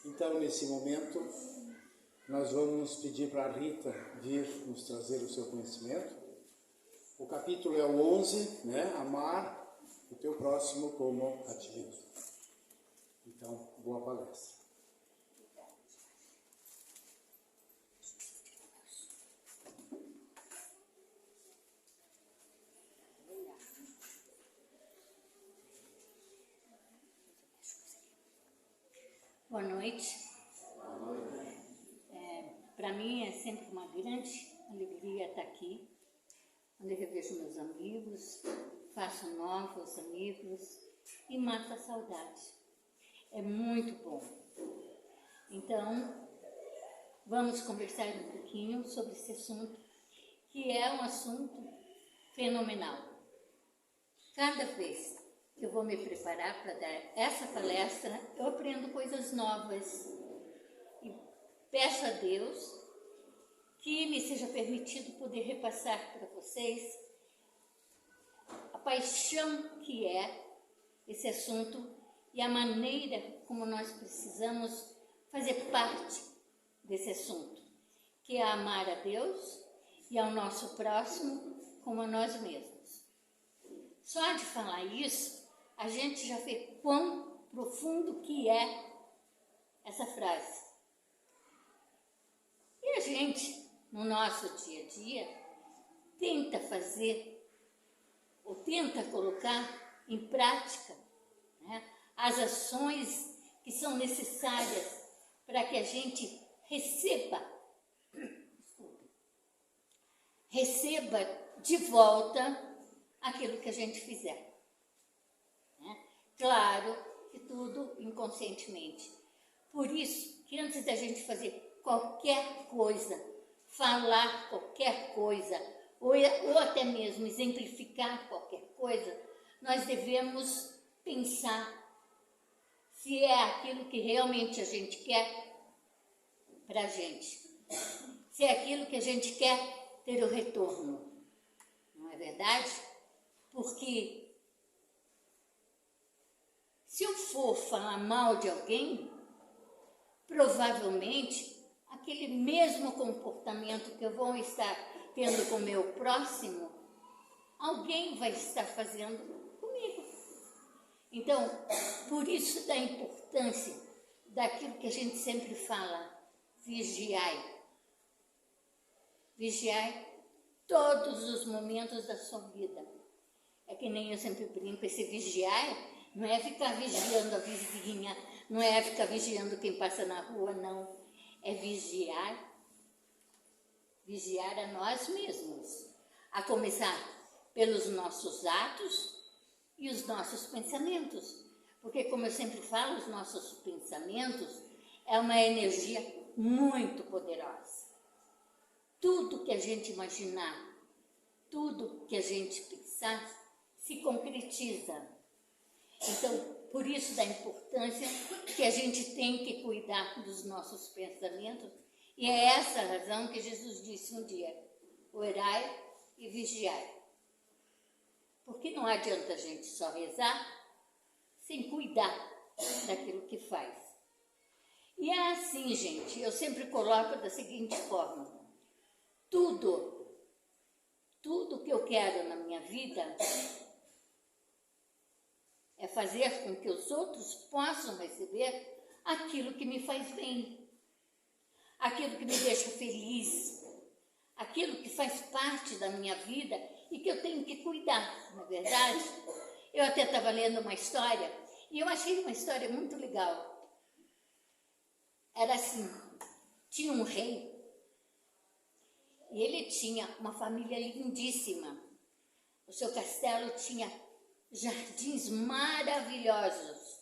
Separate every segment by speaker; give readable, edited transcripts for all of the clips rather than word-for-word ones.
Speaker 1: Então, nesse momento, nós vamos pedir para a Rita vir nos trazer o seu conhecimento. O capítulo é o 11, né? Amar o teu próximo como a ti mesmo. Então, boa palestra.
Speaker 2: Boa noite. Para mim é sempre uma grande alegria estar aqui, onde eu revejo meus amigos, faço novos amigos e mato a saudade. É muito bom. Então, vamos conversar um pouquinho sobre esse assunto, que é um assunto fenomenal. Cada vez que eu vou me preparar para dar essa palestra, eu aprendo coisas novas e peço a Deus que me seja permitido poder repassar para vocês a paixão que é esse assunto e a maneira como nós precisamos fazer parte desse assunto, que é amar a Deus e ao nosso próximo como a nós mesmos. Só de falar isso, a gente já vê quão profundo que é essa frase. E a gente, no nosso dia a dia, tenta fazer, ou tenta colocar em prática, né, as ações que são necessárias para que a gente receba de volta aquilo que a gente fizer. Né? Claro que tudo inconscientemente. Por isso que antes da gente fazer qualquer coisa, falar qualquer coisa, ou até mesmo exemplificar qualquer coisa, nós devemos pensar se é aquilo que realmente a gente quer para a gente, se é aquilo que a gente quer ter o retorno, não é verdade? Porque se eu for falar mal de alguém, provavelmente aquele mesmo comportamento que eu vou estar tendo com o meu próximo, alguém vai estar fazendo comigo. Então, por isso da importância daquilo que a gente sempre fala, vigiai. Vigiai todos os momentos da sua vida. É que nem eu sempre brinco, esse vigiai não é ficar vigiando a vizinha, não é ficar vigiando quem passa na rua, não. É vigiar a nós mesmos. A começar pelos nossos atos e os nossos pensamentos. Porque, como eu sempre falo, os nossos pensamentos é uma energia muito poderosa. Tudo que a gente imaginar, tudo que a gente pensar, se concretiza. Então, por isso da importância que a gente tem que cuidar dos nossos pensamentos. E é essa a razão que Jesus disse um dia, orai e vigiai. Porque não adianta a gente só rezar sem cuidar daquilo que faz. E é assim, gente, eu sempre coloco da seguinte forma, tudo que eu quero na minha vida é fazer com que os outros possam receber aquilo que me faz bem, aquilo que me deixa feliz, aquilo que faz parte da minha vida e que eu tenho que cuidar, não é verdade? Eu até estava lendo uma história e eu achei uma história muito legal. Era assim, tinha um rei e ele tinha uma família lindíssima. O seu castelo tinha jardins maravilhosos.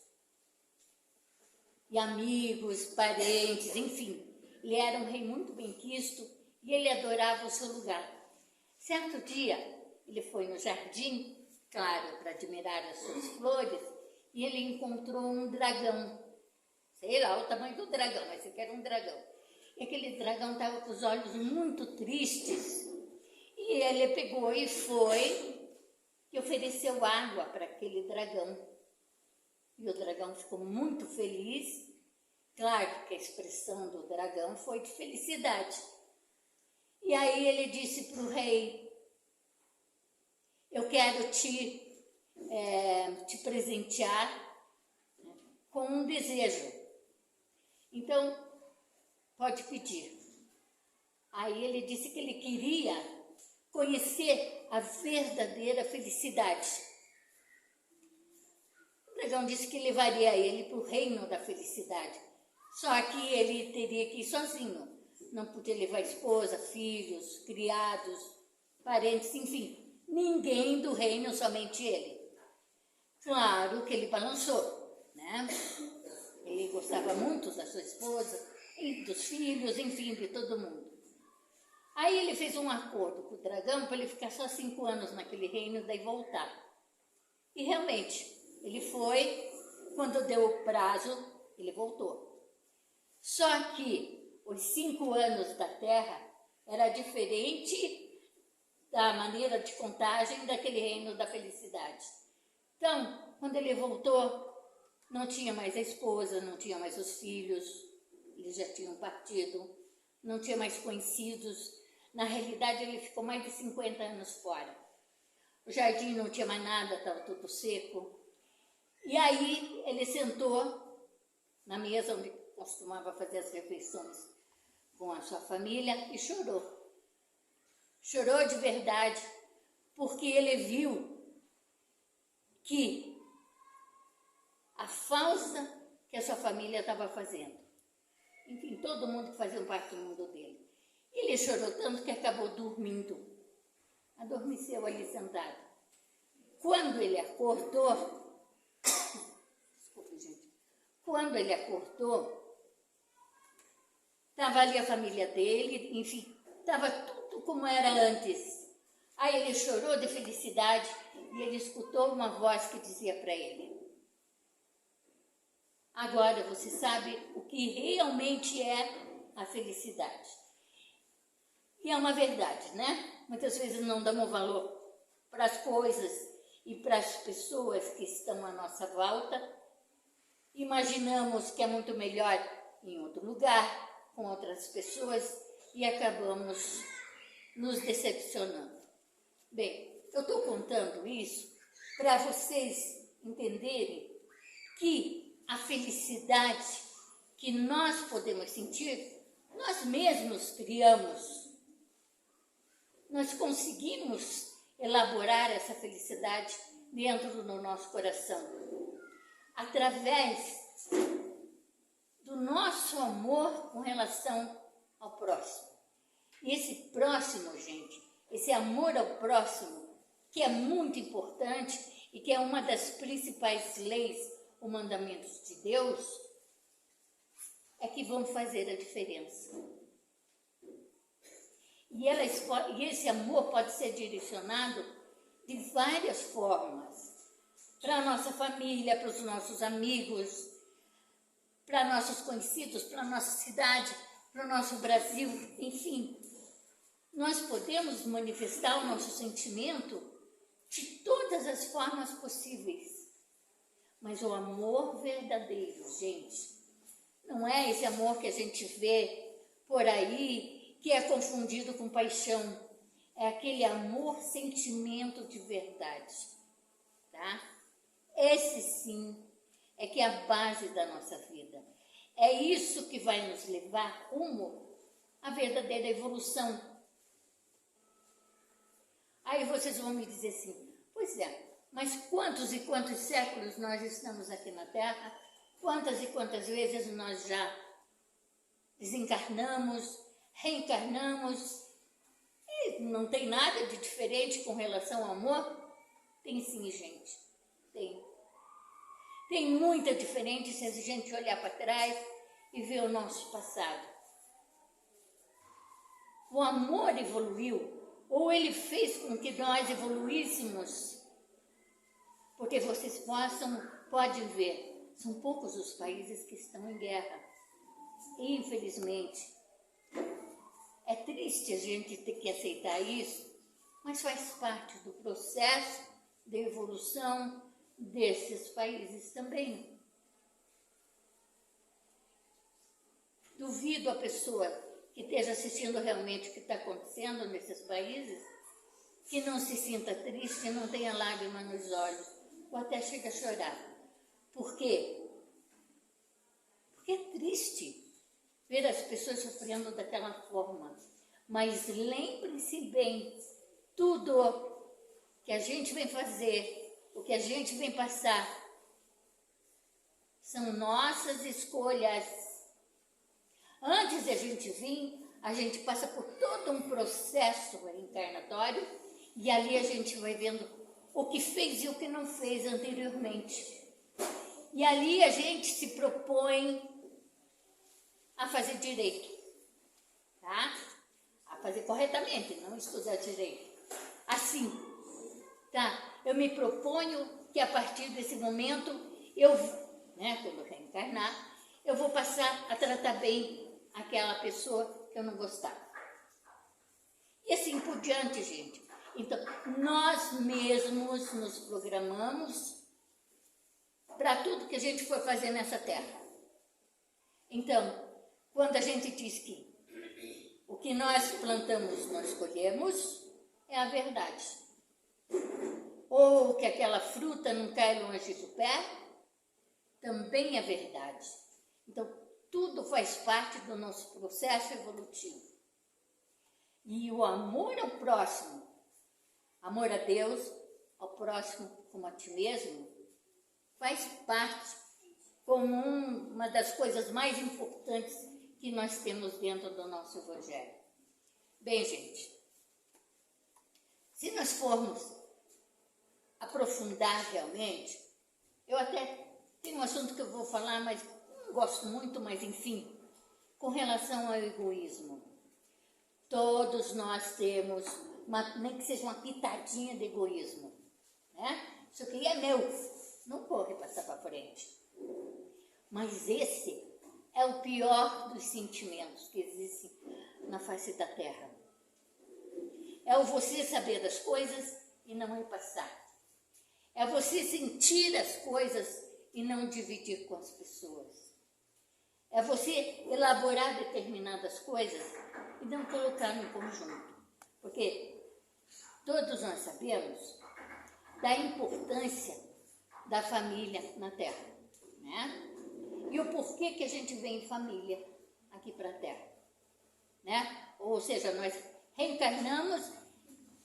Speaker 2: E amigos, parentes, enfim. Ele era um rei muito bem-quisto e ele adorava o seu lugar. Certo dia, ele foi no jardim, claro, para admirar as suas flores, e ele encontrou um dragão. Sei lá o tamanho do dragão, mas esse era um dragão. E aquele dragão estava com os olhos muito tristes. E ele pegou e foi e ofereceu água para aquele dragão. E o dragão ficou muito feliz Claro que a expressão do dragão foi de felicidade. E aí ele disse para o rei, eu quero te presentear com um desejo. Então, pode pedir. Aí ele disse que ele queria conhecer a verdadeira felicidade. O dragão disse que levaria ele para o reino da felicidade. Só que ele teria que ir sozinho. Não podia levar esposa, filhos, criados, parentes, enfim. Ninguém do reino, somente ele. Claro que ele balançou, né? Ele gostava muito da sua esposa, e dos filhos, enfim, de todo mundo. Aí ele fez um acordo com o dragão para ele ficar só 5 anos naquele reino e daí voltar. E realmente, ele foi, quando deu o prazo, ele voltou. Só que os 5 anos da Terra era diferente da maneira de contagem daquele reino da felicidade. Então, quando ele voltou, não tinha mais a esposa, não tinha mais os filhos, eles já tinham partido, não tinha mais conhecidos. Na realidade, ele ficou mais de 50 anos fora. O jardim não tinha mais nada, estava tudo seco. E aí ele sentou na mesa onde costumava fazer as refeições com a sua família e chorou. Chorou de verdade, porque ele viu que a falsa que a sua família estava fazendo. Enfim, todo mundo que fazia parte do mundo dele. Ele chorou tanto que acabou dormindo. Adormeceu ali sentado. Quando ele acordou, desculpa, gente. Quando ele acordou, estava ali a família dele, enfim, estava tudo como era antes. Aí ele chorou de felicidade e ele escutou uma voz que dizia para ele: agora você sabe o que realmente é a felicidade. E é uma verdade, né? Muitas vezes não damos valor para as coisas e para as pessoas que estão à nossa volta. Imaginamos que é muito melhor em outro lugar, com outras pessoas, e acabamos nos decepcionando. Bem, eu estou contando isso para vocês entenderem que a felicidade que nós podemos sentir, nós mesmos criamos. Nós conseguimos elaborar essa felicidade dentro do nosso coração, através do nosso amor com relação ao próximo. E esse próximo, gente, esse amor ao próximo, que é muito importante e que é uma das principais leis ou mandamentos de Deus, é que vão fazer a diferença. E esse amor pode ser direcionado de várias formas. Para a nossa família, para os nossos amigos, para nossos conhecidos, para a nossa cidade, para o nosso Brasil, enfim. Nós podemos manifestar o nosso sentimento de todas as formas possíveis. Mas o amor verdadeiro, gente, não é esse amor que a gente vê por aí, que é confundido com paixão. É aquele amor, sentimento de verdade, tá? Esse sim é que é a base da nossa vida. É isso que vai nos levar rumo à verdadeira evolução. Aí vocês vão me dizer assim, pois é, mas quantos e quantos séculos nós estamos aqui na Terra? Quantas e quantas vezes nós já desencarnamos, reencarnamos, e não tem nada de diferente com relação ao amor? Tem sim, gente, tem. Tem muita diferença se a gente olhar para trás e ver o nosso passado. O amor evoluiu, ou ele fez com que nós evoluíssemos, porque vocês podem ver, são poucos os países que estão em guerra, infelizmente. É triste a gente ter que aceitar isso, mas faz parte do processo de evolução desses países também. duvido a pessoa que esteja assistindo realmente o que está acontecendo nesses países, que não se sinta triste, não tenha lágrima nos olhos, ou até chega a chorar. Por quê? Porque é triste ver as pessoas sofrendo daquela forma. Mas lembre-se bem, tudo que a gente vem fazer, o que a gente vem passar, são nossas escolhas. Antes de a gente vir, a gente passa por todo um processo reencarnatório e ali a gente vai vendo o que fez e o que não fez anteriormente. E ali a gente se propõe a fazer direito, tá? A fazer corretamente, não estudar direito. Assim, tá? Eu me proponho que a partir desse momento, quando eu reencarnar, eu vou passar a tratar bem aquela pessoa que eu não gostava. E assim por diante, gente. Então, nós mesmos nos programamos para tudo que a gente for fazer nessa terra. Então, quando a gente diz que o que nós plantamos, nós colhemos, é a verdade. Ou que aquela fruta não cai longe do pé, também é verdade. Então, tudo faz parte do nosso processo evolutivo. E o amor ao próximo, amor a Deus, ao próximo como a ti mesmo, faz parte como uma das coisas mais importantes que nós temos dentro do nosso Evangelho. Bem, gente, se nós formos aprofundar realmente, eu até tenho um assunto que eu vou falar, mas não gosto muito, mas enfim, com relação ao egoísmo. Todos nós temos, nem que seja uma pitadinha de egoísmo, né? Isso aqui é meu, não corre passar para frente. Mas esse é o pior dos sentimentos que existem na face da Terra. É o você saber das coisas e não repassar. É você sentir as coisas e não dividir com as pessoas. É você elaborar determinadas coisas e não colocar no conjunto. Porque todos nós sabemos da importância da família na Terra, né? E o porquê que a gente vem em família aqui para a Terra, né? Ou seja, nós reencarnamos,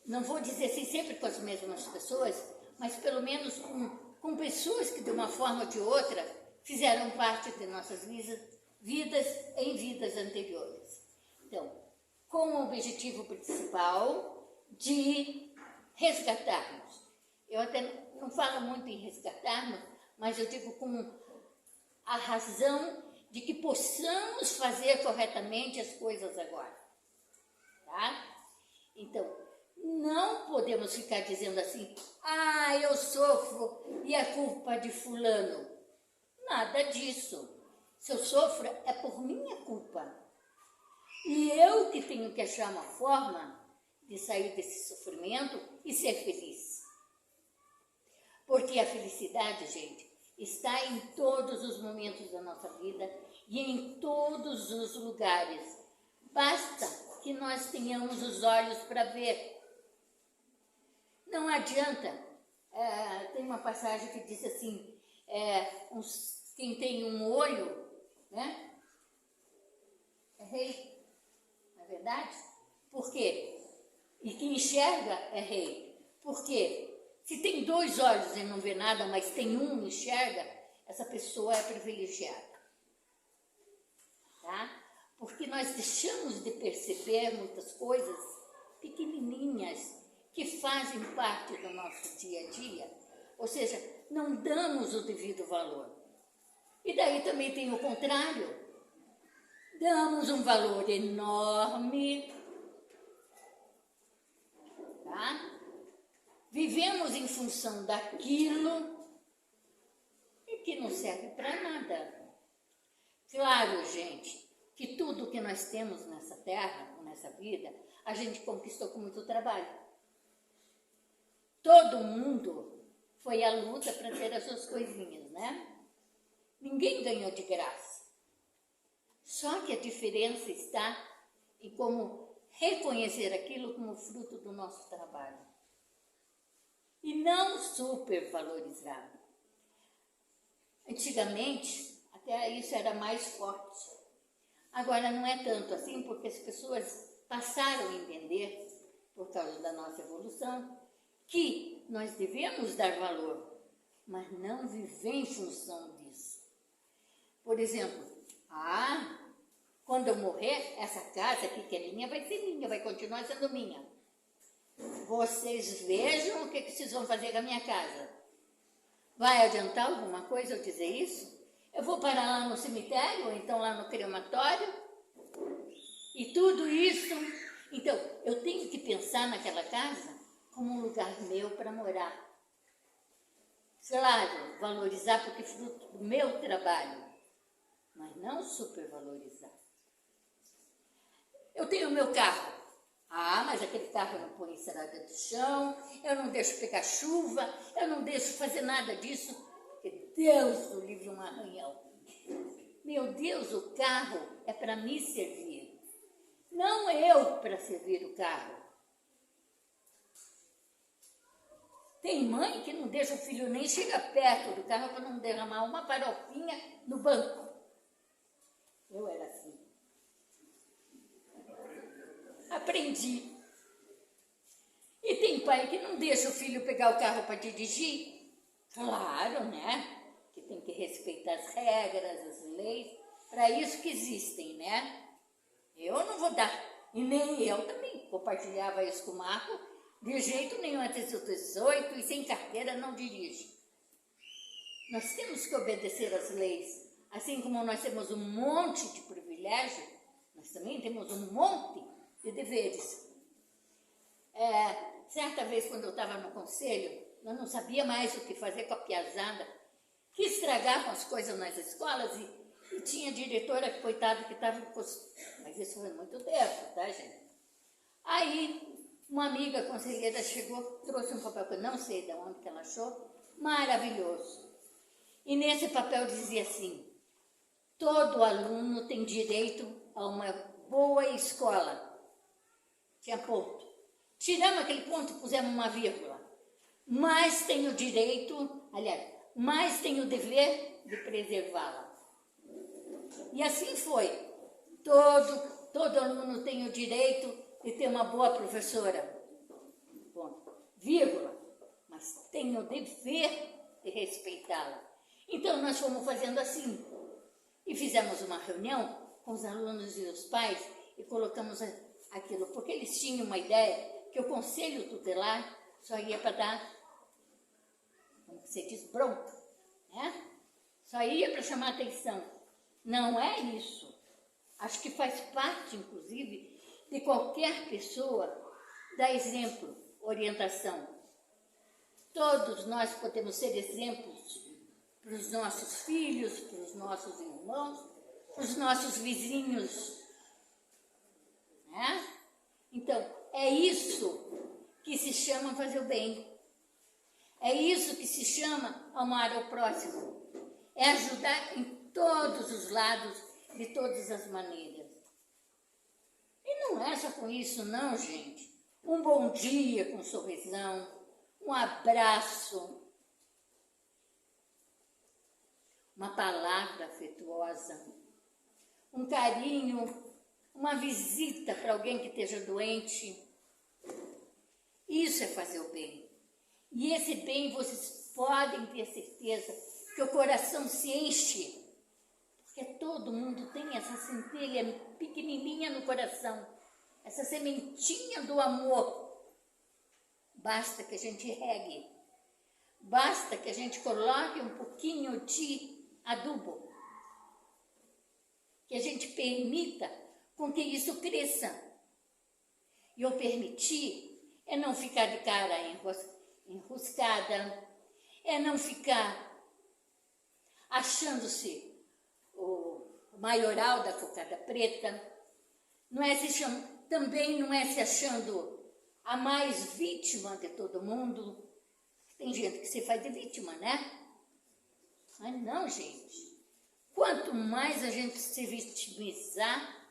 Speaker 2: não vou dizer assim sempre com as mesmas pessoas, mas pelo menos com pessoas que de uma forma ou de outra fizeram parte de nossas vidas em vidas anteriores. Então, com o objetivo principal de resgatarmos. Eu até não falo muito em resgatarmos, mas eu digo com a razão de que possamos fazer corretamente as coisas agora, tá? Então, não podemos ficar dizendo assim, eu sofro e é culpa de fulano. Nada disso. Se eu sofro, é por minha culpa. E eu que tenho que achar uma forma de sair desse sofrimento e ser feliz. Porque a felicidade, gente, está em todos os momentos da nossa vida e em todos os lugares. Basta que nós tenhamos os olhos para ver. Não adianta, tem uma passagem que diz assim, quem tem um olho, né, é rei, não é verdade? Por quê? E quem enxerga é rei. Por quê? Se tem 2 olhos e não vê nada, mas tem um e enxerga, essa pessoa é privilegiada. Tá? Porque nós deixamos de perceber muitas coisas pequenininhas que fazem parte do nosso dia a dia. Ou seja, não damos o devido valor. E daí também tem o contrário. Damos um valor enorme, tá? Vivemos em função daquilo e que não serve para nada. Claro, gente, que tudo que nós temos nessa terra, nessa vida, a gente conquistou com muito trabalho. Todo mundo foi à luta para ter as suas coisinhas, né? Ninguém ganhou de graça. Só que a diferença está em como reconhecer aquilo como fruto do nosso trabalho. E não supervalorizar. Antigamente, até isso era mais forte. Agora não é tanto assim, porque as pessoas passaram a entender, por causa da nossa evolução, que nós devemos dar valor, mas não viver em função disso. Por exemplo, quando eu morrer, essa casa aqui que é minha vai ser minha, vai continuar sendo minha. Vocês vejam o que vocês vão fazer com a minha casa. Vai adiantar alguma coisa eu dizer isso? Eu vou parar lá no cemitério, ou então lá no crematório, e tudo isso. Então, eu tenho que pensar naquela casa como um lugar meu para morar. Claro, valorizar porque é fruto do meu trabalho, mas não supervalorizar. Eu tenho o meu carro. Mas aquele carro eu não ponho encerada do chão, eu não deixo pegar chuva, eu não deixo fazer nada disso, porque Deus do livre um arranhão. Meu Deus, o carro é para me servir, não eu para servir o carro. Tem mãe que não deixa o filho nem chegar perto do carro para não derramar uma farofinha no banco. Eu era assim. Aprendi. E tem pai que não deixa o filho pegar o carro para dirigir. Claro, né? Que tem que respeitar as regras, as leis. Para isso que existem, né? Eu não vou dar. E nem eu também compartilhava isso com o Marco. De jeito nenhum, até os 18 e sem carteira não dirige. Nós temos que obedecer às leis. Assim como nós temos um monte de privilégio, nós também temos um monte de deveres. Certa vez, quando eu estava no conselho, eu não sabia mais o que fazer com a piazada, que estragavam as coisas nas escolas e tinha diretora, coitada, que estava... Mas isso foi muito tempo, tá, gente? Aí, uma amiga conselheira chegou, trouxe um papel que eu não sei de onde que ela achou, maravilhoso. E nesse papel dizia assim: todo aluno tem direito a uma boa escola. Tinha ponto. Tiramos aquele ponto e pusemos uma vírgula. Mas tem o direito, aliás, mas tem o dever de preservá-la. E assim foi. Todo aluno tem o direito de ter uma boa professora. Ponto. Vírgula. Mas tem o dever de respeitá-la. Então, nós fomos fazendo assim. E fizemos uma reunião com os alunos e os pais e colocamos aquilo, porque eles tinham uma ideia que o conselho tutelar só ia para dar, como você diz, bronca, né? Só ia para chamar atenção. Não é isso. Acho que faz parte, inclusive, de qualquer pessoa dar exemplo, orientação. Todos nós podemos ser exemplos para os nossos filhos, para os nossos irmãos, para os nossos vizinhos, né? Então, é isso que se chama fazer o bem. É isso que se chama amar ao próximo. É ajudar em todos os lados, de todas as maneiras. E não é só com isso não, gente. Um bom dia com um sorrisão, um abraço, uma palavra afetuosa, um carinho, uma visita para alguém que esteja doente. Isso é fazer o bem. E esse bem vocês podem ter certeza que o coração se enche, porque todo mundo tem essa centelha pequenininha no coração, essa sementinha do amor. Basta que a gente regue, basta que a gente coloque um pouquinho de adubo, que a gente permita com que isso cresça. E o permitir é não ficar de cara enroscada, é não ficar achando-se o maioral da cocada preta, também não é se achando a mais vítima de todo mundo. Tem gente que se faz de vítima, né? Mas não, gente. quanto mais a gente se vitimizar,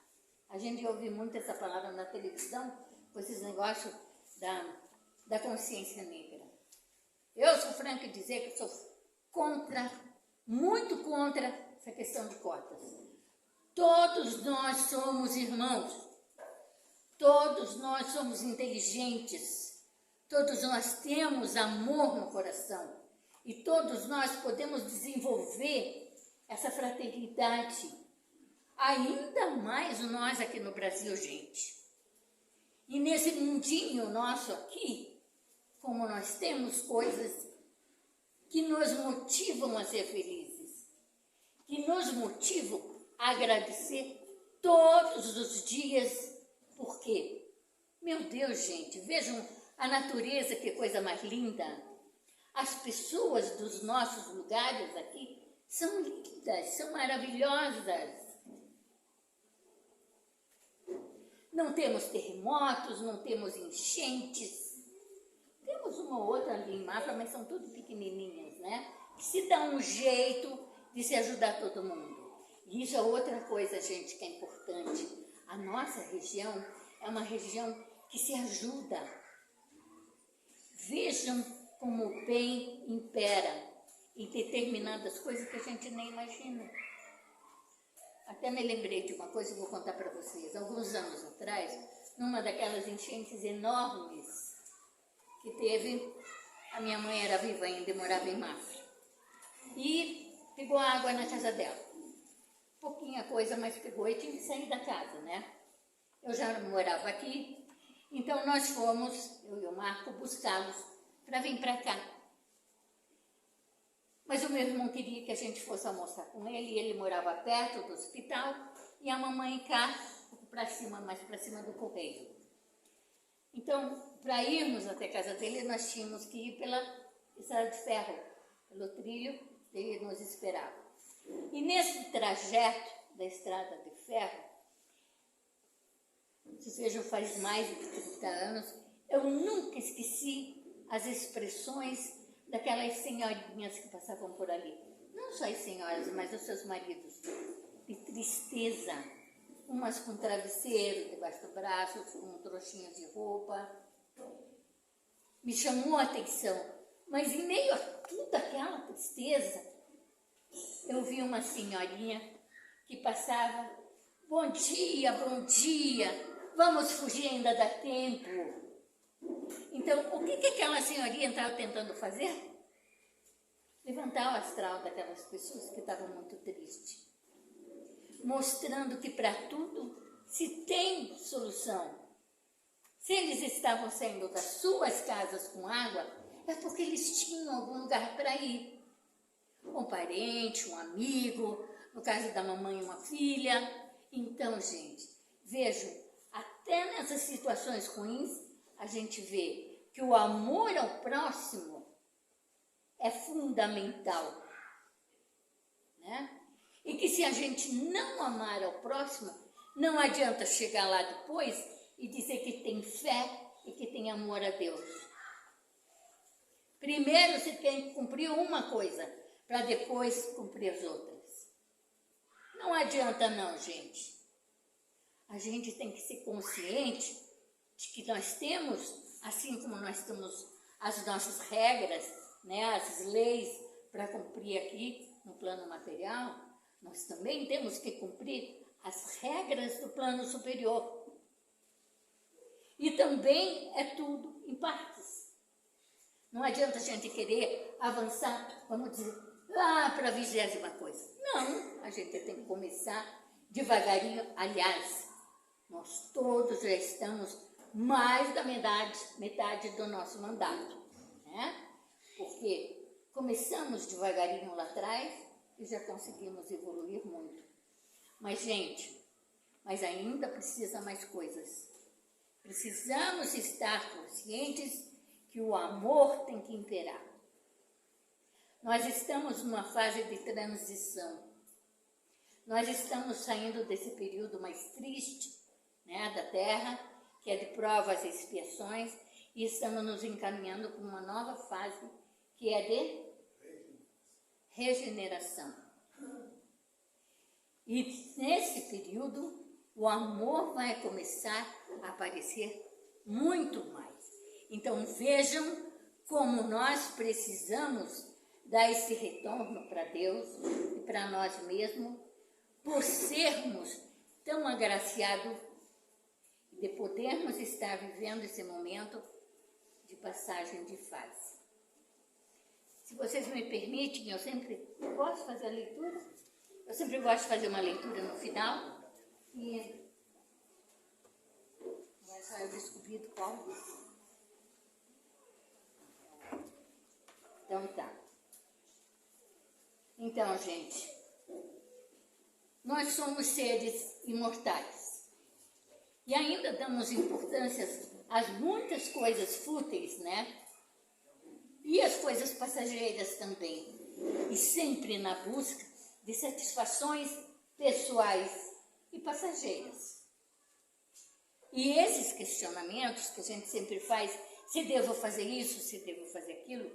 Speaker 2: a gente ouve muito essa palavra na televisão, com esses negócios da consciência negra. Eu sou franca em dizer que sou contra, muito contra essa questão de cotas. Todos nós somos irmãos, todos nós somos inteligentes, todos nós temos amor no coração e todos nós podemos desenvolver essa fraternidade, ainda mais nós aqui no Brasil, gente. E nesse mundinho nosso aqui, como nós temos coisas que nos motivam a ser felizes, que nos motivam a agradecer todos os dias. Por quê? Meu Deus, gente, vejam a natureza, que coisa mais linda. As pessoas dos nossos lugares aqui são lindas, são maravilhosas. Não temos terremotos, não temos enchentes. Temos uma ou outra ali em Mafra, mas são tudo pequenininhas, né? Que se dá um jeito de se ajudar todo mundo. E isso é outra coisa, gente, que é importante. A nossa região é uma região que se ajuda. Vejam como o bem impera em determinadas coisas que a gente nem imagina. Até me lembrei de uma coisa que vou contar para vocês. Alguns anos atrás, numa daquelas enchentes enormes que teve, a minha mãe era viva ainda e morava em Mafra. E pegou água na casa dela. Pouquinha coisa, mas pegou e tinha que sair da casa, né? Eu já morava aqui, então nós fomos, eu e o Marco, buscá-los para vir para cá. Mas o meu irmão queria que a gente fosse almoçar com ele, e ele morava perto do hospital, e a mamãe cá, um pouco para cima, mais para cima do correio. Então, para irmos até a casa dele, nós tínhamos que ir pela estrada de ferro, pelo trilho, ele nos esperava. E nesse trajeto da estrada de ferro, vocês vejam, faz mais de 30 anos, eu nunca esqueci as expressões daquelas senhorinhas que passavam por ali. Não só as senhoras, mas os seus maridos. De tristeza. Umas com travesseiro debaixo do braço, com trouxinhas de roupa. Me chamou a atenção. Mas em meio a toda aquela tristeza, eu vi uma senhorinha que passava: bom dia, vamos fugir, ainda dá tempo. Então, o que aquela senhorinha estava tentando fazer? Levantar o astral daquelas pessoas que estavam muito tristes. Mostrando que para tudo se tem solução. Se eles estavam saindo das suas casas com água, é porque eles tinham algum lugar para ir. Um parente, um amigo, no caso da mamãe, uma filha. Então, gente, vejam, até nessas situações ruins, a gente vê que o amor ao próximo é fundamental, né? E que se a gente não amar ao próximo, não adianta chegar lá depois e dizer que tem fé e que tem amor a Deus. Primeiro você tem que cumprir uma coisa, para depois cumprir as outras. Não adianta não, gente. A gente tem que ser consciente de que nós temos, assim como nós temos as nossas regras, né, as leis para cumprir aqui no plano material, nós também temos que cumprir as regras do plano superior. E também é tudo em partes. Não adianta a gente querer avançar, vamos dizer, para a 20ª coisa. Não, a gente tem que começar devagarinho. Aliás, nós todos já estamos mais da metade do nosso mandato, né? Porque começamos devagarinho lá atrás e já conseguimos evoluir muito. Mas, gente, ainda precisa mais coisas. Precisamos estar conscientes que o amor tem que imperar. Nós estamos numa fase de transição. Nós estamos saindo desse período mais triste, né, da Terra, que é de provas e expiações, e estamos nos encaminhando para uma nova fase, que é de regeneração. E nesse período, o amor vai começar a aparecer muito mais. Então vejam como nós precisamos dar esse retorno para Deus e para nós mesmos, por sermos tão agraciados de podermos estar vivendo esse momento de passagem de fase. Se vocês me permitem, eu sempre posso fazer a leitura? Eu sempre gosto de fazer uma leitura no final. E mas só eu descobri do qual. Então tá. Então, gente, nós somos seres imortais. E ainda damos importância às muitas coisas fúteis, né? E as coisas passageiras também. E sempre na busca de satisfações pessoais e passageiras. E esses questionamentos que a gente sempre faz, se devo fazer isso, se devo fazer aquilo,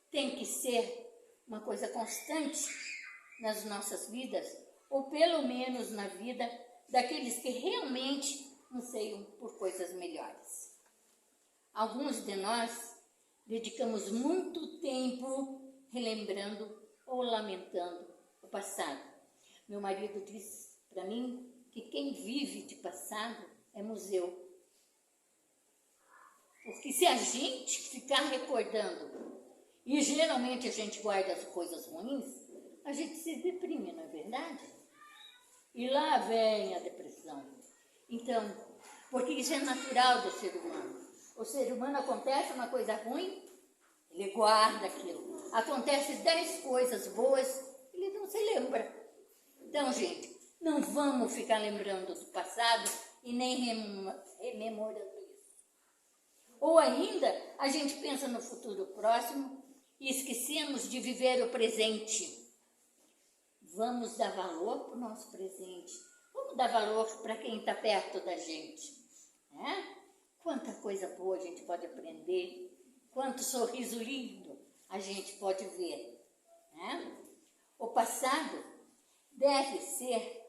Speaker 2: tem que ser uma coisa constante nas nossas vidas, ou pelo menos na vida daqueles que realmente anseiam por coisas melhores. Alguns de nós dedicamos muito tempo relembrando ou lamentando o passado. Meu marido diz para mim que quem vive de passado é museu. Porque se a gente ficar recordando, e geralmente a gente guarda as coisas ruins, a gente se deprime, não é verdade? E lá vem a depressão. Então, porque isso é natural do ser humano. O ser humano, acontece uma coisa ruim, ele guarda aquilo. Acontece 10 coisas boas, ele não se lembra. Então, gente, não vamos ficar lembrando do passado e nem rememorando isso. Ou ainda, a gente pensa no futuro próximo e esquecemos de viver o presente. Vamos dar valor para o nosso presente. Vamos dar valor para quem está perto da gente. Né? Quanta coisa boa a gente pode aprender. Quanto sorriso lindo a gente pode ver. Né? O passado deve ser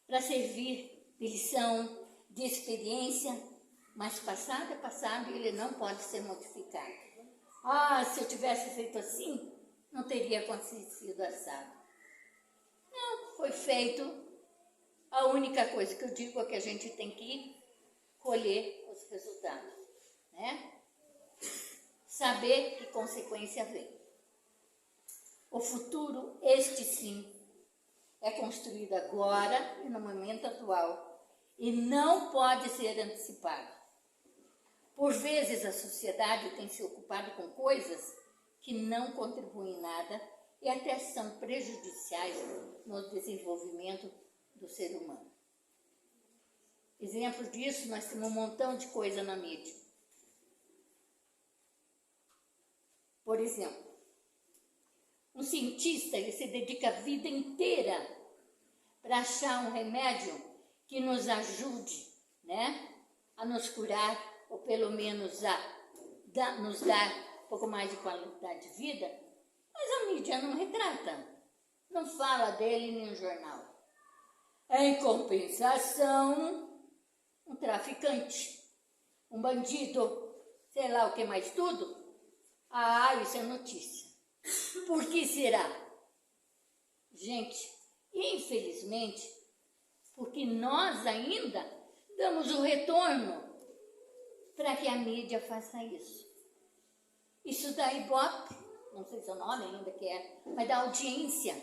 Speaker 2: para servir de lição, de experiência, mas passado é passado e ele não pode ser modificado. Ah, se eu tivesse feito assim, não teria acontecido assado. Não, foi feito. A única coisa que eu digo é que a gente tem que colher os resultados, né? Saber que consequência vem. O futuro, este sim, é construído agora e no momento atual e não pode ser antecipado. Por vezes a sociedade tem se ocupado com coisas que não contribuem em nada e até são prejudiciais no desenvolvimento do ser humano. Exemplo disso, nós temos um montão de coisa na mídia. Por exemplo, um cientista ele se dedica a vida inteira para achar um remédio que nos ajude, né, a nos curar, ou pelo menos nos dar um pouco mais de qualidade de vida, mas a mídia não retrata, não fala dele nem no jornal. Em compensação, um traficante, um bandido, sei lá o que mais tudo, isso é notícia. Por que será? Gente, infelizmente, porque nós ainda damos o retorno para que a mídia faça isso. Isso dá ibope, não sei se é o nome ainda que é, mas dá audiência.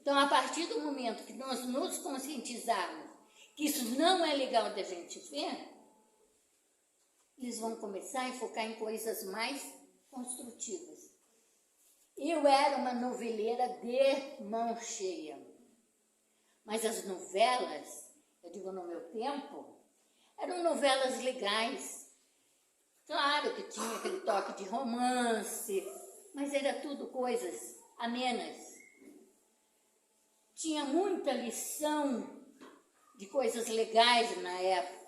Speaker 2: Então, a partir do momento que nós nos conscientizarmos que isso não é legal da gente ver, eles vão começar a focar em coisas mais construtivas. Eu era uma noveleira de mão cheia, mas as novelas, eu digo no meu tempo, eram novelas legais. Claro que tinha aquele toque de romance, mas era tudo coisas amenas. Tinha muita lição de coisas legais na época.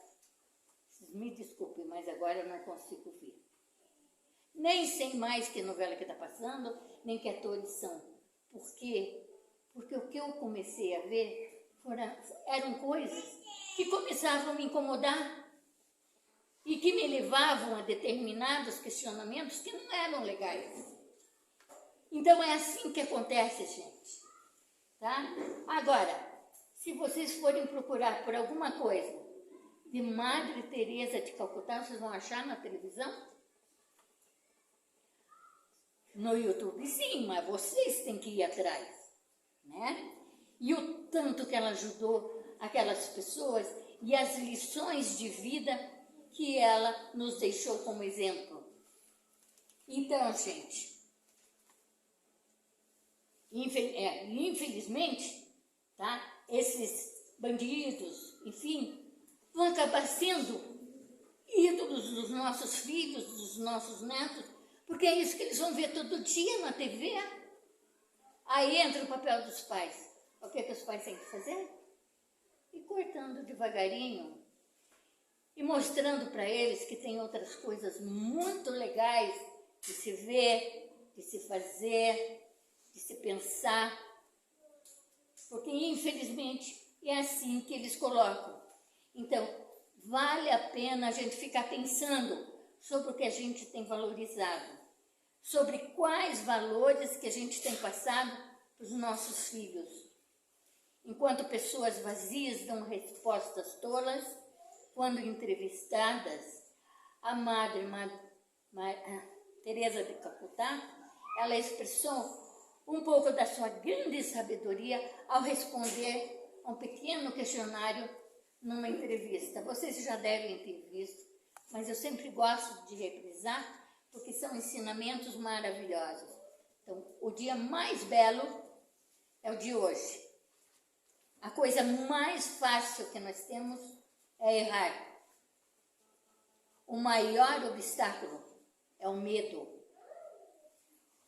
Speaker 2: Vocês me desculpem, mas agora eu não consigo ver. Nem sei mais que novela que está passando, nem que atores são. Porque Porque o que eu comecei a ver eram coisas que começavam a me incomodar e que me levavam a determinados questionamentos que não eram legais. Então é assim que acontece, gente. Tá? Agora, se vocês forem procurar por alguma coisa de Madre Teresa de Calcutá, vocês vão achar na televisão? No YouTube, sim, mas vocês têm que ir atrás, né? E o tanto que ela ajudou aquelas pessoas e as lições de vida que ela nos deixou como exemplo. Então, gente, infelizmente, tá? Esses bandidos, enfim, vão acabar sendo ídolos dos nossos filhos, dos nossos netos, porque é isso que eles vão ver todo dia na TV. Aí entra o papel dos pais. O que os pais têm que fazer? Ir cortando devagarinho e mostrando para eles que tem outras coisas muito legais de se ver, de se fazer, de se pensar. Porque, infelizmente, é assim que eles colocam. Então, vale a pena a gente ficar pensando sobre o que a gente tem valorizado, sobre quais valores que a gente tem passado para os nossos filhos. Enquanto pessoas vazias dão respostas tolas, quando entrevistadas, a Madre Teresa de Calcutá, ela expressou um pouco da sua grande sabedoria ao responder a um pequeno questionário numa entrevista. Vocês já devem ter visto, mas eu sempre gosto de reprisar, porque são ensinamentos maravilhosos. Então, o dia mais belo é o de hoje. A coisa mais fácil que nós temos é errar. O maior obstáculo é o medo.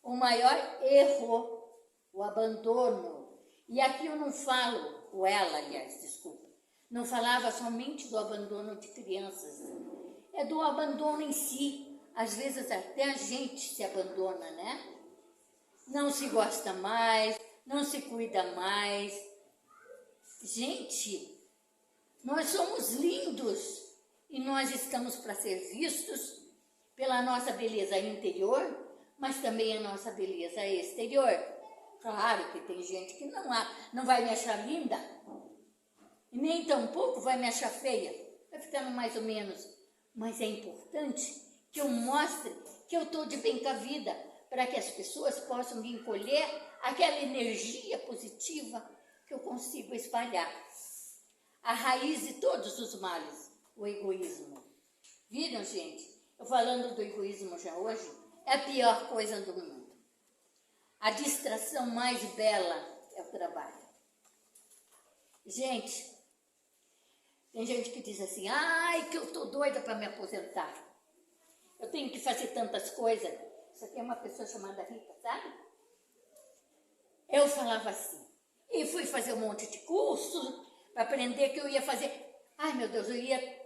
Speaker 2: O maior erro, o abandono. E aqui eu não falo, ou ela, aliás, desculpa, não falava somente do abandono de crianças. É do abandono em si. Às vezes até a gente se abandona, né? Não se gosta mais, não se cuida mais. Gente, nós somos lindos e nós estamos para ser vistos pela nossa beleza interior, mas também a nossa beleza exterior. Claro que tem gente que não vai me achar linda, e nem tampouco vai me achar feia, vai ficando mais ou menos. Mas é importante que eu mostre que eu estou de bem com a vida, para que as pessoas possam me encolher aquela energia positiva que eu consigo espalhar. A raiz de todos os males, o egoísmo. Viram, gente? Eu falando do egoísmo já hoje, é a pior coisa do mundo. A distração mais bela é o trabalho. Gente, tem gente que diz assim, ai, que eu tô doida para me aposentar. Eu tenho que fazer tantas coisas. Isso aqui é uma pessoa chamada Rita, sabe? Eu falava assim, e fui fazer um monte de curso para aprender que eu ia fazer. Ai, meu Deus, eu ia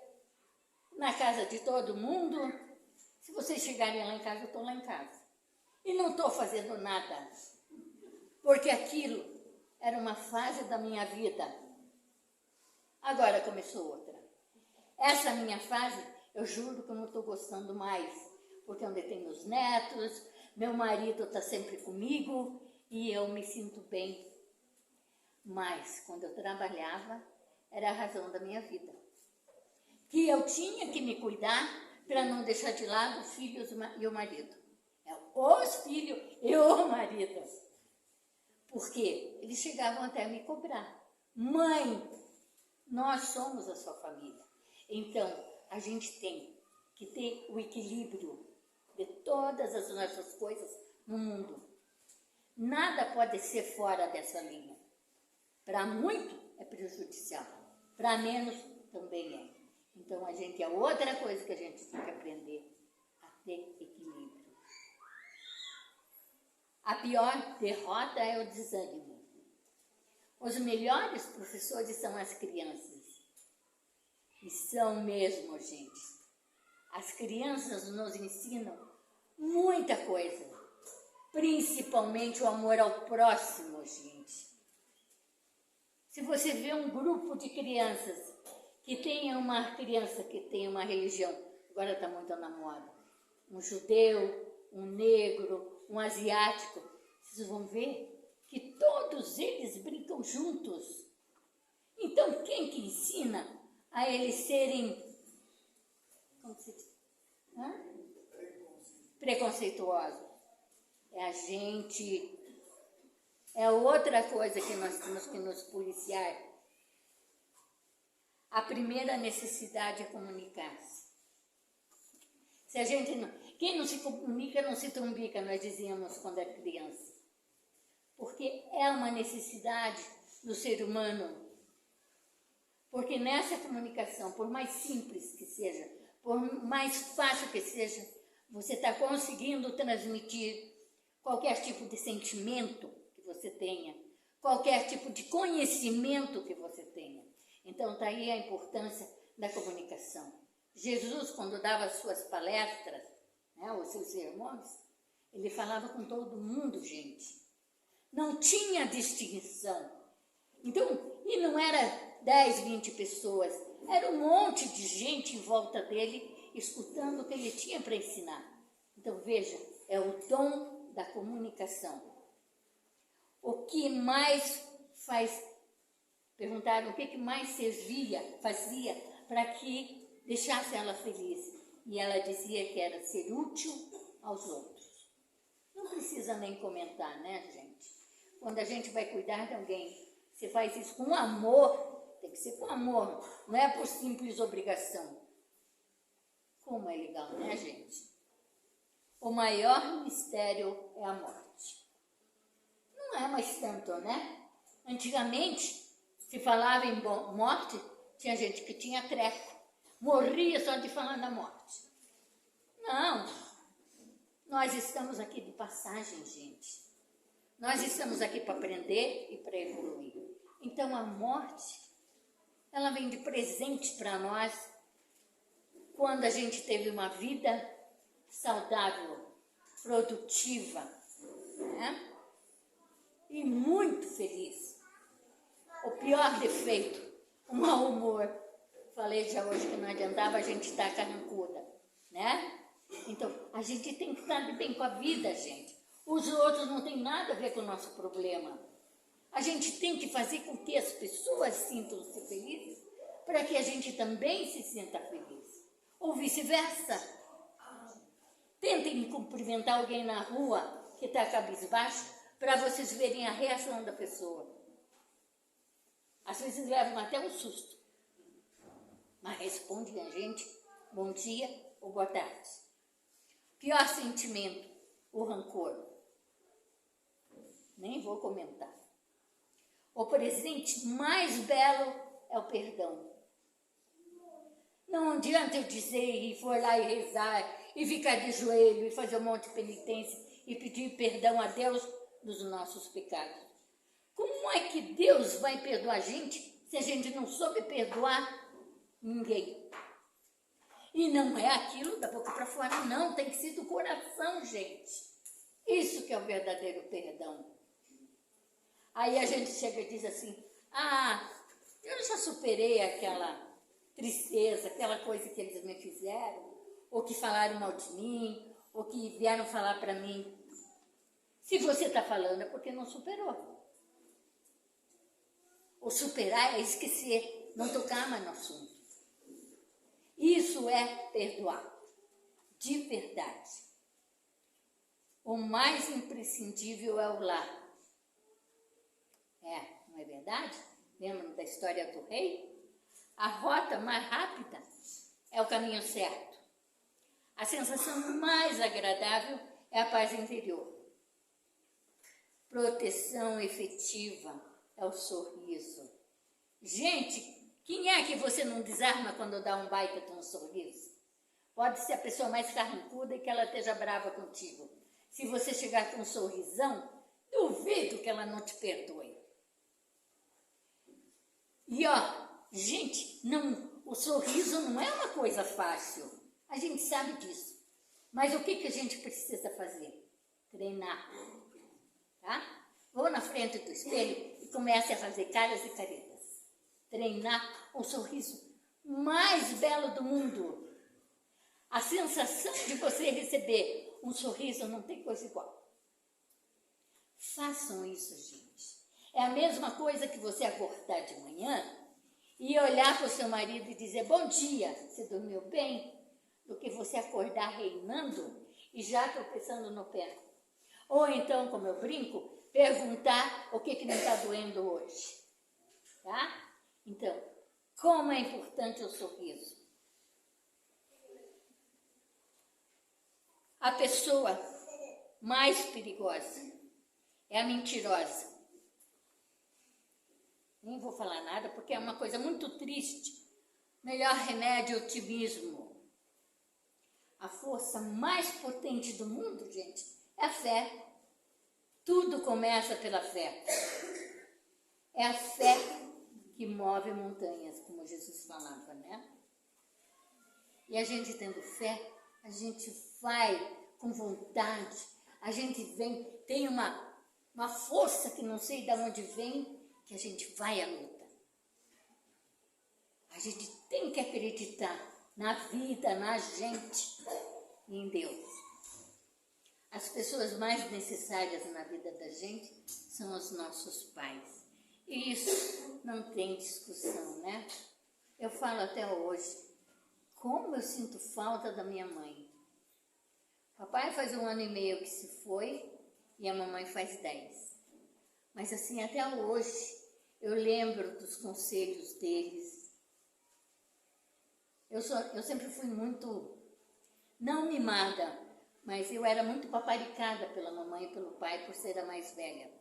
Speaker 2: na casa de todo mundo. Se vocês chegarem lá em casa, eu estou lá em casa. E não estou fazendo nada. Porque aquilo era uma fase da minha vida. Agora começou outra. Essa minha fase, eu juro que eu não estou gostando mais. Porque onde tem meus netos, meu marido está sempre comigo e eu me sinto bem. Mas quando eu trabalhava, era a razão da minha vida. Que eu tinha que me cuidar para não deixar de lado os filhos e o marido. Os filhos e o marido. Porque eles chegavam até a me cobrar. Mãe, nós somos a sua família. Então, a gente tem que ter o equilíbrio de todas as nossas coisas no mundo. Nada pode ser fora dessa linha. Para muito é prejudicial, para menos também é. Então, a gente é outra coisa que a gente tem que aprender a ter equilíbrio. A pior derrota é o desânimo. Os melhores professores são as crianças. E são mesmo, gente. As crianças nos ensinam muita coisa. Principalmente o amor ao próximo, gente. Se você vê um grupo de crianças que tem uma criança que tem uma religião, agora está muito na moda, um judeu, um negro, um asiático, vocês vão ver que todos eles brincam juntos. Então, quem que ensina a eles serem, como se diz? Preconceituosos? É a gente. É outra coisa que nós temos que nos policiar. A primeira necessidade é comunicar-se. Se a gente não, quem não se comunica não se trumbica, nós dizíamos quando era criança. Porque é uma necessidade do ser humano. Porque nessa comunicação, por mais simples que seja, por mais fácil que seja, você está conseguindo transmitir qualquer tipo de sentimento que você tenha, qualquer tipo de conhecimento que você tenha. Então, está aí a importância da comunicação. Jesus, quando dava as suas palestras, né, os seus sermões, ele falava com todo mundo, gente. Não tinha distinção. Então, e não era 10, 20 pessoas, era um monte de gente em volta dele, escutando o que ele tinha para ensinar. Então, veja, é o dom da comunicação. O que mais perguntaram o que mais fazia para que deixasse ela feliz. E ela dizia que era ser útil aos outros. Não precisa nem comentar, né, gente? Quando a gente vai cuidar de alguém, você faz isso com amor, tem que ser com amor, não é por simples obrigação. Como é legal, né, gente? O maior mistério é a morte. Não é mais tanto, né? Antigamente, se falava em morte, tinha gente que tinha treco, morria só de falar da morte. Não, nós estamos aqui de passagem, gente. Nós estamos aqui para aprender e para evoluir. Então a morte, ela vem de presente para nós quando a gente teve uma vida saudável, produtiva, né? E muito feliz. O pior defeito, o mau humor. Falei já hoje que não adiantava a gente estar carrancuda, né? Então, a gente tem que estar de bem com a vida, gente. Os outros não têm nada a ver com o nosso problema. A gente tem que fazer com que as pessoas sintam-se felizes para que a gente também se sinta feliz. Ou vice-versa. Tentem cumprimentar alguém na rua que está cabisbaixo para vocês verem a reação da pessoa. Às vezes levam até um susto. Mas respondem a gente, bom dia ou boa tarde. Pior sentimento, o rancor. Nem vou comentar. O presente mais belo é o perdão. Não adianta eu dizer e for lá e rezar, e ficar de joelho, e fazer um monte de penitência, e pedir perdão a Deus dos nossos pecados. Como é que Deus vai perdoar a gente se a gente não soube perdoar ninguém? E não é aquilo da boca para fora, não, tem que ser do coração, gente. Isso que é o verdadeiro perdão. Aí a gente chega e diz assim, eu já superei aquela tristeza, aquela coisa que eles me fizeram, ou que falaram mal de mim, ou que vieram falar para mim. Se você está falando é porque não superou. O superar é esquecer, não tocar mais no assunto. Isso é perdoar, de verdade. O mais imprescindível é o lar. Não é verdade? Lembram da história do rei? A rota mais rápida é o caminho certo. A sensação mais agradável é a paz interior. Proteção efetiva é o sorriso. Gente, quem é que você não desarma quando dá um baita de um sorriso? Pode ser a pessoa mais carrancuda e que ela esteja brava contigo. Se você chegar com um sorrisão, duvido que ela não te perdoe. E gente, o sorriso não é uma coisa fácil. A gente sabe disso. Mas o que a gente precisa fazer? Treinar. Tá? vou na frente do espelho e comece a fazer caras e caretas. Treinar o sorriso mais belo do mundo. A sensação de você receber um sorriso não tem coisa igual. Façam isso, gente. É a mesma coisa que você acordar de manhã e olhar para o seu marido e dizer bom dia, você dormiu bem? Do que você acordar reinando e já tropeçando no pé. Ou então, como eu brinco, perguntar o que não está doendo hoje. Tá? Então, como é importante o sorriso. A pessoa mais perigosa é a mentirosa. Nem vou falar nada porque é uma coisa muito triste. Melhor remédio é o otimismo. A força mais potente do mundo, gente, é a fé. Tudo começa pela fé. É a fé que move montanhas, como Jesus falava, né? E a gente tendo fé, a gente vai com vontade, a gente vem, tem uma força que não sei de onde vem, que a gente vai à luta. A gente tem que acreditar na vida, na gente e em Deus. As pessoas mais necessárias na vida da gente são os nossos pais. E isso não tem discussão, né? Eu falo até hoje, como eu sinto falta da minha mãe. Papai faz 1 ano e meio que se foi e a mamãe faz 10. Mas assim, até hoje, eu lembro dos conselhos deles. Eu sempre fui muito, não mimada, mas eu era muito paparicada pela mamãe e pelo pai por ser a mais velha.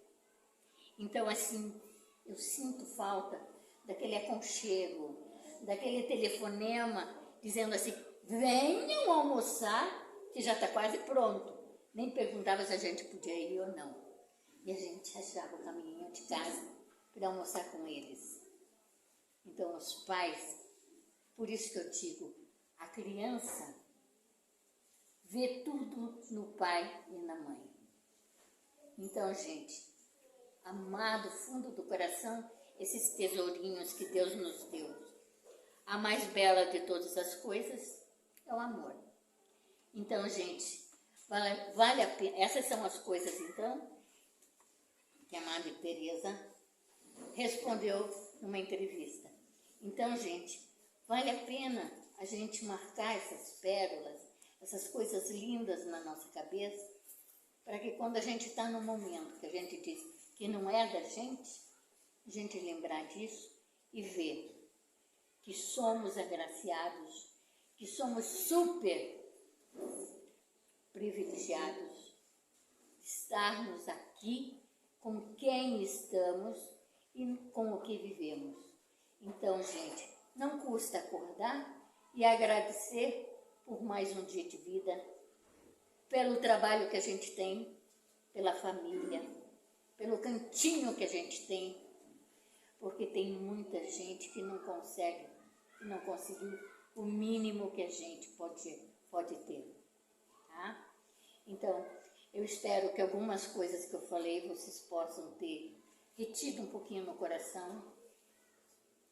Speaker 2: Então, assim, eu sinto falta daquele aconchego, daquele telefonema dizendo assim, venham almoçar, que já está quase pronto. Nem perguntava se a gente podia ir ou não. E a gente achava o caminho de casa para almoçar com eles. Então, os pais, por isso que eu digo, a criança vê tudo no pai e na mãe. Então, gente, amar do fundo do coração esses tesourinhos que Deus nos deu. A mais bela de todas as coisas é o amor. Então, gente, vale a pena. Essas são as coisas, então, que a Madre Teresa respondeu numa entrevista. Então, gente, vale a pena a gente marcar essas pérolas, essas coisas lindas na nossa cabeça, para que quando a gente está no momento que a gente diz que não é da gente, a gente lembrar disso e ver que somos agraciados, que somos super privilegiados de estarmos aqui com quem estamos e com o que vivemos. Então, gente, não custa acordar e agradecer por mais um dia de vida, pelo trabalho que a gente tem, pela família, pelo cantinho que a gente tem, porque tem muita gente que não consegue, que não conseguiu o mínimo que a gente pode ter, tá? Então, eu espero que algumas coisas que eu falei vocês possam ter retido um pouquinho no coração.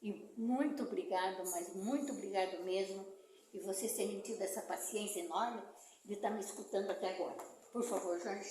Speaker 2: E muito obrigado, mas muito obrigado mesmo. E vocês terem tido essa paciência enorme de estar me escutando até agora. Por favor, Jorge.